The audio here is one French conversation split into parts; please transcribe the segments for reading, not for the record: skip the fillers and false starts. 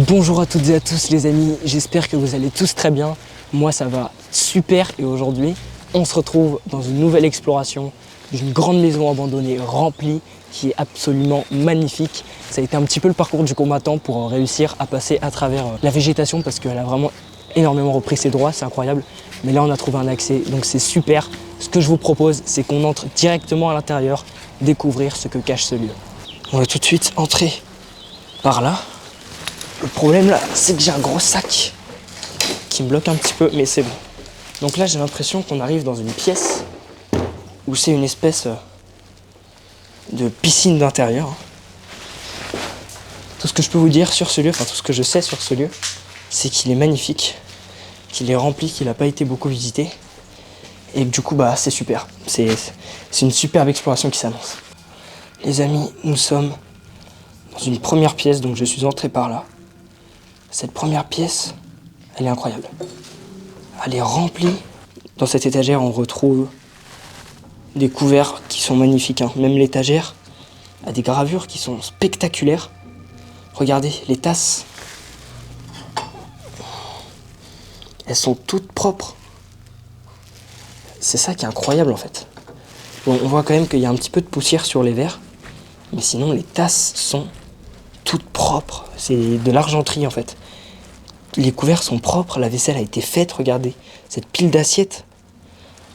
Bonjour à toutes et à tous les amis, j'espère que vous allez tous très bien. Moi ça va super et aujourd'hui on se retrouve dans une nouvelle exploration d'une grande maison abandonnée remplie qui est absolument magnifique. Ça a été un petit peu le parcours du combattant pour réussir à passer à travers la végétation parce qu'elle a vraiment énormément repris ses droits, c'est incroyable. Mais là on a trouvé un accès donc c'est super. Ce que je vous propose c'est qu'on entre directement à l'intérieur, découvrir ce que cache ce lieu. On va tout de suite entrer par là. Le problème là, c'est que j'ai un gros sac qui me bloque un petit peu, mais c'est bon. Donc là, j'ai l'impression qu'on arrive dans une pièce où c'est une espèce de piscine d'intérieur. Tout ce que je peux vous dire sur ce lieu, enfin tout ce que je sais sur ce lieu, c'est qu'il est magnifique, qu'il est rempli, qu'il n'a pas été beaucoup visité. Et que du coup, bah, c'est super. C'est une superbe exploration qui s'annonce. Les amis, nous sommes dans une première pièce, donc je suis entré par là. Cette première pièce, elle est incroyable. Elle est remplie. Dans cette étagère, on retrouve des couverts qui sont magnifiques. Même l'étagère a des gravures qui sont spectaculaires. Regardez, les tasses. Elles sont toutes propres. C'est ça qui est incroyable en fait. Bon, on voit quand même qu'il y a un petit peu de poussière sur les verres. Mais sinon, les tasses sont toutes propres. C'est de l'argenterie en fait. Les couverts sont propres, la vaisselle a été faite, regardez. Cette pile d'assiettes,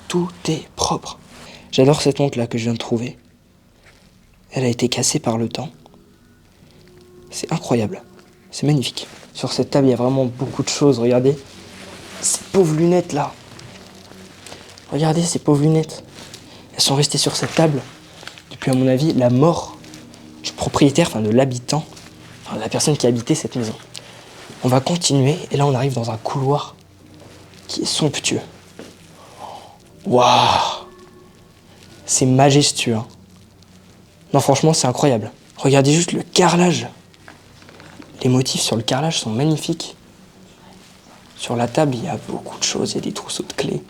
tout est propre. J'adore cette montre là que je viens de trouver. Elle a été cassée par le temps. C'est incroyable, c'est magnifique. Sur cette table, il y a vraiment beaucoup de choses, regardez. Ces pauvres lunettes là. Regardez ces pauvres lunettes. Elles sont restées sur cette table depuis, à mon avis, la mort du propriétaire, enfin de l'habitant, enfin la personne qui habitait cette maison. On va continuer et là on arrive dans un couloir qui est somptueux. Waouh! C'est majestueux. Non franchement c'est incroyable. Regardez juste le carrelage. Les motifs sur le carrelage sont magnifiques. Sur la table il y a beaucoup de choses, il y a des trousseaux de clés.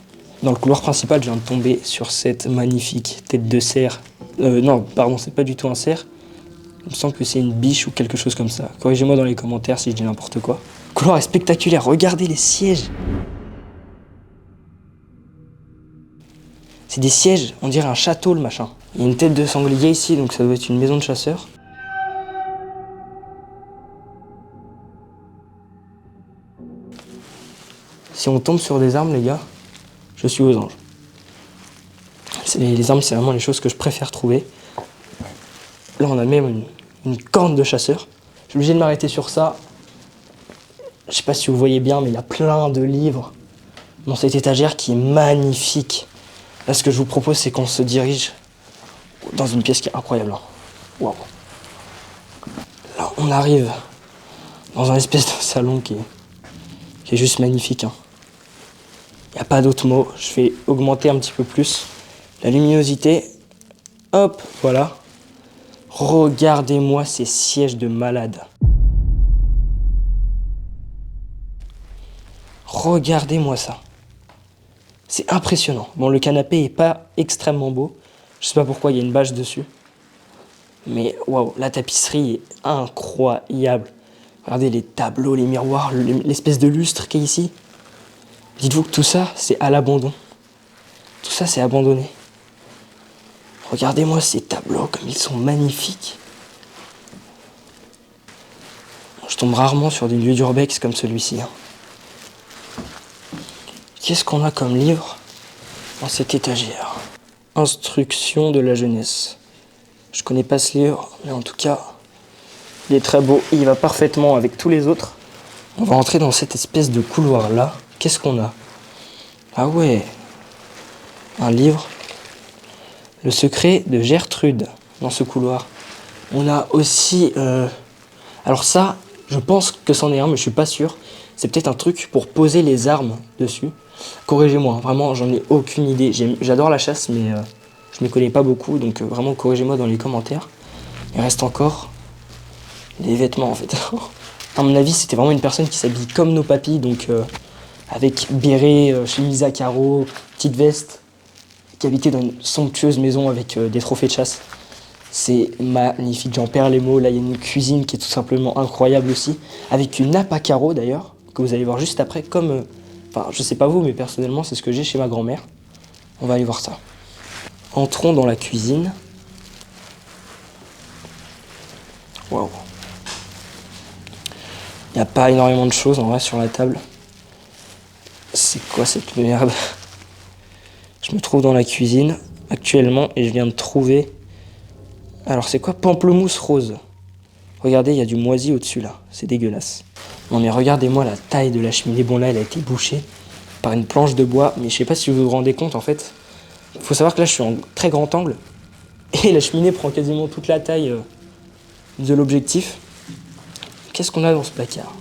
Dans le couloir principal je viens de tomber sur cette magnifique tête de cerf. Non pardon, c'est pas du tout un cerf. Il me semble que c'est une biche ou quelque chose comme ça. Corrigez-moi dans les commentaires si je dis n'importe quoi. Le couloir est spectaculaire, regardez les sièges. C'est des sièges, on dirait un château le machin. Il y a une tête de sanglier ici, donc ça doit être une maison de chasseurs. Si on tombe sur des armes les gars, je suis aux anges. Les armes c'est vraiment les choses que je préfère trouver. Là on a même une corne de chasseur. Je suis obligé de m'arrêter sur ça. Je sais pas si vous voyez bien, mais il y a plein de livres dans cette étagère qui est magnifique. Là, ce que je vous propose, c'est qu'on se dirige dans une pièce qui est incroyable. Waouh. Là, on arrive dans un espèce de salon qui est juste magnifique. Il n'y a pas d'autre mot. Je vais augmenter un petit peu plus la luminosité. Hop, voilà. Regardez-moi ces sièges de malade. Regardez-moi ça. C'est impressionnant. Bon, le canapé est pas extrêmement beau. Je sais pas pourquoi il y a une bâche dessus. Mais waouh, la tapisserie est incroyable. Regardez les tableaux, les miroirs, l'espèce de lustre qui est ici. Dites-vous que tout ça, c'est à l'abandon. Tout ça, c'est abandonné. Regardez-moi ces tableaux, comme ils sont magnifiques. Je tombe rarement sur des lieux d'urbex comme celui-ci. Qu'est-ce qu'on a comme livre dans cette étagère? Instruction de la jeunesse. Je connais pas ce livre, mais en tout cas, il est très beau et il va parfaitement avec tous les autres. On va entrer dans cette espèce de couloir-là. Qu'est-ce qu'on a? Ah ouais, un livre. Le secret de Gertrude, dans ce couloir. On a aussi... Alors ça, je pense que c'en est un, mais je suis pas sûr. C'est peut-être un truc pour poser les armes dessus. Corrigez-moi, vraiment, j'en ai aucune idée. J'adore la chasse, mais je ne m'y connais pas beaucoup, donc vraiment, corrigez-moi dans les commentaires. Il reste encore des vêtements, en fait. À mon avis, c'était vraiment une personne qui s'habille comme nos papis, donc avec béret, chemise à carreaux, petite veste, qui habitait dans une somptueuse maison avec des trophées de chasse. C'est magnifique, j'en perds les mots. Là, il y a une cuisine qui est tout simplement incroyable aussi, avec une nappe à carreaux d'ailleurs, que vous allez voir juste après, comme... Enfin, je sais pas vous, mais personnellement, c'est ce que j'ai chez ma grand-mère. On va aller voir ça. Entrons dans la cuisine. Waouh. Il n'y a pas énormément de choses en vrai sur la table. C'est quoi cette merde? Je me trouve dans la cuisine actuellement et je viens de trouver... Alors c'est quoi? Pamplemousse rose. Regardez, il y a du moisi au-dessus là. C'est dégueulasse. Non mais regardez-moi la taille de la cheminée. Bon là, elle a été bouchée par une planche de bois. Mais je sais pas si vous vous rendez compte en fait. Il faut savoir que là, je suis en très grand angle. Et la cheminée prend quasiment toute la taille de l'objectif. Qu'est-ce qu'on a dans ce placard?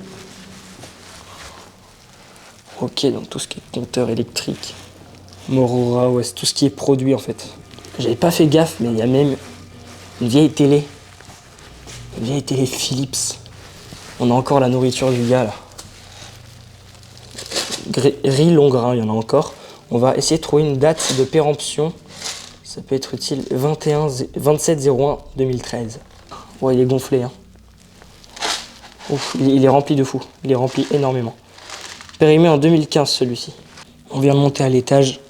Ok, donc tout ce qui est compteur électrique, Morora, ouais, c'est tout ce qui est produit en fait. J'avais pas fait gaffe, mais il y a même une vieille télé. Une vieille télé Philips. On a encore la nourriture du gars là. Riz long grain, il y en a encore. On va essayer de trouver une date de péremption. Ça peut être utile. 27/01/2013. Ouais, il est gonflé. Hein. Ouf, il est rempli de fou. Il est rempli énormément. Périmé en 2015 celui-ci. On vient de monter à l'étage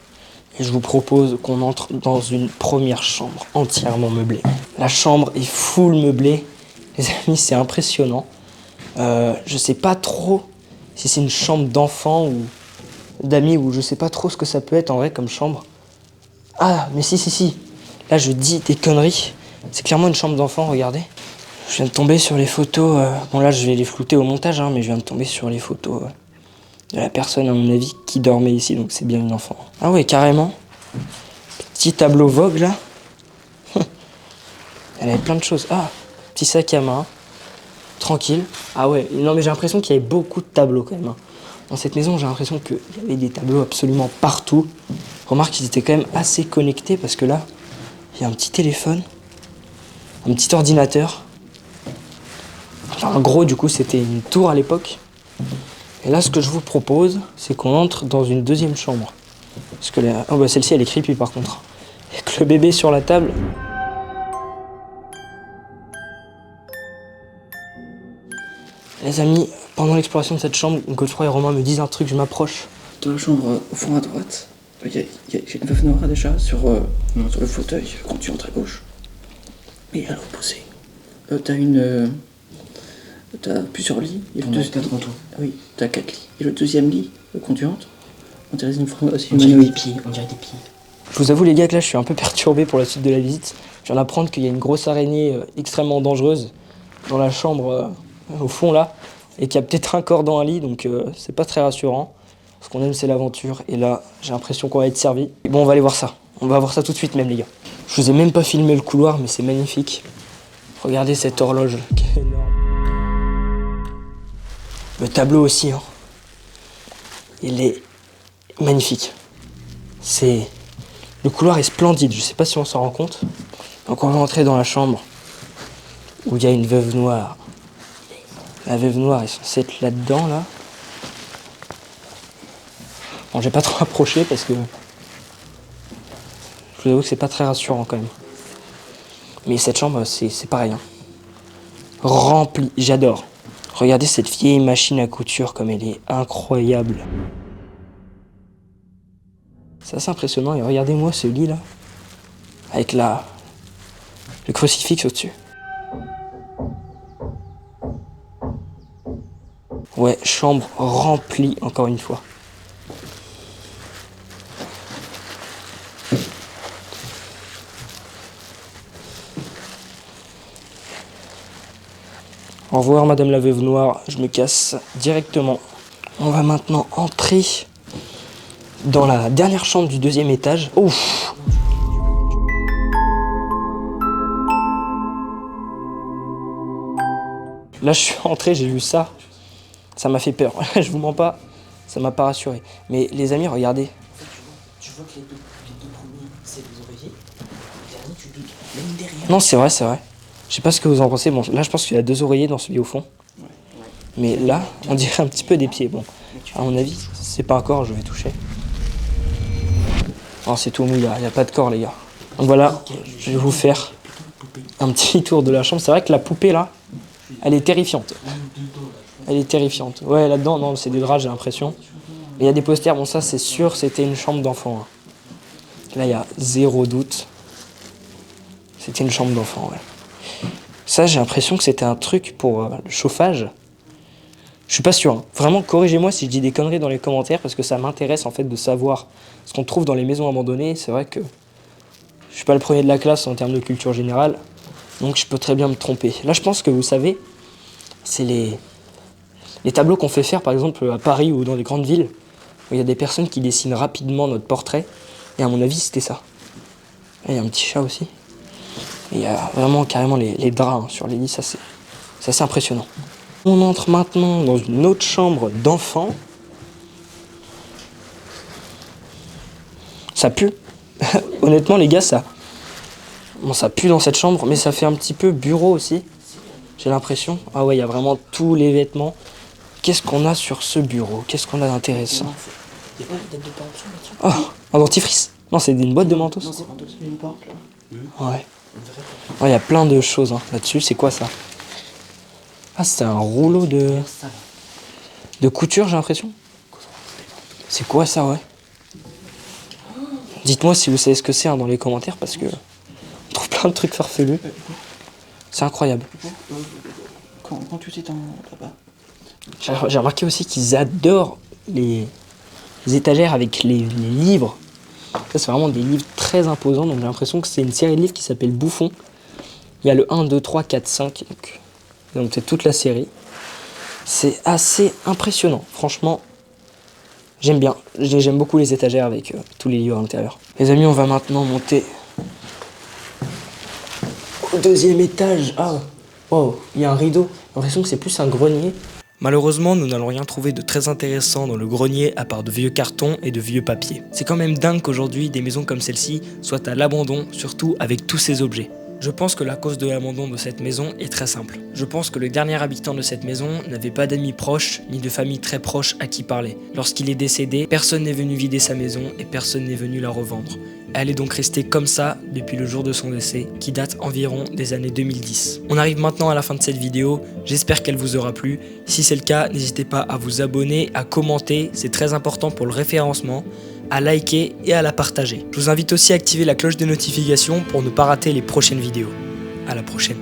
et je vous propose qu'on entre dans une première chambre entièrement meublée. La chambre est full meublée. Les amis, c'est impressionnant. Je sais pas trop si c'est une chambre d'enfant ou d'amis ou je sais pas trop ce que ça peut être en vrai comme chambre. Ah, mais si. Là, je dis des conneries. C'est clairement une chambre d'enfant, regardez. Je viens de tomber sur les photos. Bon, là, je vais les flouter au montage, hein, mais je viens de tomber sur les photos de la personne, à mon avis, qui dormait ici, donc c'est bien une enfant. Ah ouais, carrément. Petit tableau Vogue, là. Elle avait plein de choses. Ah, petit sac à main. Tranquille. Ah ouais, non mais j'ai l'impression qu'il y avait beaucoup de tableaux quand même. Hein. Dans cette maison, j'ai l'impression qu'il y avait des tableaux absolument partout. Remarque qu'ils étaient quand même assez connectés parce que là, il y a un petit téléphone, un petit ordinateur. Enfin, en gros, du coup, c'était une tour à l'époque. Et là, ce que je vous propose, c'est qu'on entre dans une deuxième chambre. Parce que oh bah celle-ci, elle est creepy par contre. Avec le bébé sur la table. Les amis, pendant l'exploration de cette chambre, Godefroy et Romain me disent un truc, je m'approche. Dans la chambre, au fond à droite, il y a une veuve noire déjà sur le fauteuil quand tu entres à gauche. Et à l'opposé, t'as plusieurs lits. Il y en a 4 en tout. Ah oui, t'as 4 lits. Et le deuxième lit, quand tu entres, on dirait une forme assez on dirait des pieds. Je vous avoue les gars que là je suis un peu perturbé pour la suite de la visite. Je viens d'apprendre qu'il y a une grosse araignée extrêmement dangereuse dans la chambre au fond là. Et qu'il y a peut-être un corps dans un lit, donc c'est pas très rassurant. Ce qu'on aime c'est l'aventure, et là j'ai l'impression qu'on va être servi. Bon, on va aller voir ça. On va voir ça tout de suite même les gars. Je vous ai même pas filmé le couloir, mais c'est magnifique. Regardez cette horloge qui est énorme. Le tableau aussi, hein. Il est magnifique. Le couloir est splendide, je sais pas si on s'en rend compte. Donc on va entrer dans la chambre où il y a une veuve noire. La veuve noire est censée être là-dedans, là. Bon, j'ai pas trop approché parce que... Je vous avoue que c'est pas très rassurant quand même. Mais cette chambre, c'est pareil. Hein. Remplie, j'adore. Regardez cette vieille machine à couture comme elle est incroyable. C'est assez impressionnant. Et regardez-moi ce lit là. Avec le crucifix au-dessus. Ouais, chambre remplie encore une fois. Au revoir Madame la Veuve Noire, je me casse directement. On va maintenant entrer dans la dernière chambre du deuxième étage. Ouf! Là je suis entré, j'ai vu ça. Ça m'a fait peur. Je vous mens pas, ça m'a pas rassuré. Mais les amis, regardez. En fait, tu vois que les deux premiers, c'est des oreillers. Le dernier, tu doutes. Même derrière. Non, c'est vrai, c'est vrai. Je sais pas ce que vous en pensez. Bon, là, je pense qu'il y a 2 oreillers dans celui au fond. Ouais. Mais là, on dirait un petit peu des pieds. Bon, à mon avis, c'est pas un corps, je vais toucher. Oh, c'est tout mou, il n'y a pas de corps, les gars. Donc voilà, je vais vous faire un petit tour de la chambre. C'est vrai que la poupée là, elle est terrifiante. Elle est terrifiante. Ouais, là-dedans, non, c'est des draps, j'ai l'impression. Il y a des posters, bon ça c'est sûr, c'était une chambre d'enfant. Hein. Là, il y a 0 doute. C'était une chambre d'enfant, ouais. Ça, j'ai l'impression que c'était un truc pour le chauffage. Je suis pas sûr. Hein. Vraiment, corrigez-moi si je dis des conneries dans les commentaires, parce que ça m'intéresse en fait de savoir ce qu'on trouve dans les maisons abandonnées. C'est vrai que je suis pas le premier de la classe en termes de culture générale, donc je peux très bien me tromper. Là, je pense que vous savez, c'est les tableaux qu'on fait faire, par exemple, à Paris ou dans les grandes villes, où il y a des personnes qui dessinent rapidement notre portrait. Et à mon avis, c'était ça. Là, il y a un petit chat aussi. Et il y a vraiment carrément les draps hein, sur les lits, ça c'est assez impressionnant. On entre maintenant dans une autre chambre d'enfant. Ça pue. Honnêtement, les gars, ça pue dans cette chambre, mais ça fait un petit peu bureau aussi. J'ai l'impression. Ah ouais, il y a vraiment tous les vêtements. Qu'est-ce qu'on a sur ce bureau? Qu'est-ce qu'on a d'intéressant? Il y a pas une date de péremption là-dessus? Oh, un dentifrice. Non, c'est une boîte de mentos. Non, c'est mentos. Une porte là. Ouais. Il y a plein de choses hein, là-dessus. C'est quoi ça? Ah, c'est un rouleau de couture, j'ai l'impression. C'est quoi ça, ouais? Dites-moi si vous savez ce que c'est hein, dans les commentaires, parce que on trouve plein de trucs farfelus. C'est incroyable. Quand tu étais là-bas. J'ai remarqué aussi qu'ils adorent les étagères avec les livres. Ça, c'est vraiment des livres très imposants, donc j'ai l'impression que c'est une série de livres qui s'appelle Bouffon. Il y a le 1, 2, 3, 4, 5, donc c'est toute la série. C'est assez impressionnant, franchement, j'aime bien. J'aime beaucoup les étagères avec tous les livres à l'intérieur. Les amis, on va maintenant monter au 2e étage. Ah, wow, il y a un rideau, j'ai l'impression que c'est plus un grenier. Malheureusement, nous n'allons rien trouver de très intéressant dans le grenier à part de vieux cartons et de vieux papiers. C'est quand même dingue qu'aujourd'hui, des maisons comme celle-ci soient à l'abandon, surtout avec tous ces objets. Je pense que la cause de l'abandon de cette maison est très simple. Je pense que le dernier habitant de cette maison n'avait pas d'amis proches, ni de famille très proche à qui parler. Lorsqu'il est décédé, personne n'est venu vider sa maison et personne n'est venu la revendre. Elle est donc restée comme ça depuis le jour de son décès, qui date environ des années 2010. On arrive maintenant à la fin de cette vidéo, j'espère qu'elle vous aura plu. Si c'est le cas, n'hésitez pas à vous abonner, à commenter, c'est très important pour le référencement, à liker et à la partager. Je vous invite aussi à activer la cloche de notification pour ne pas rater les prochaines vidéos. À la prochaine.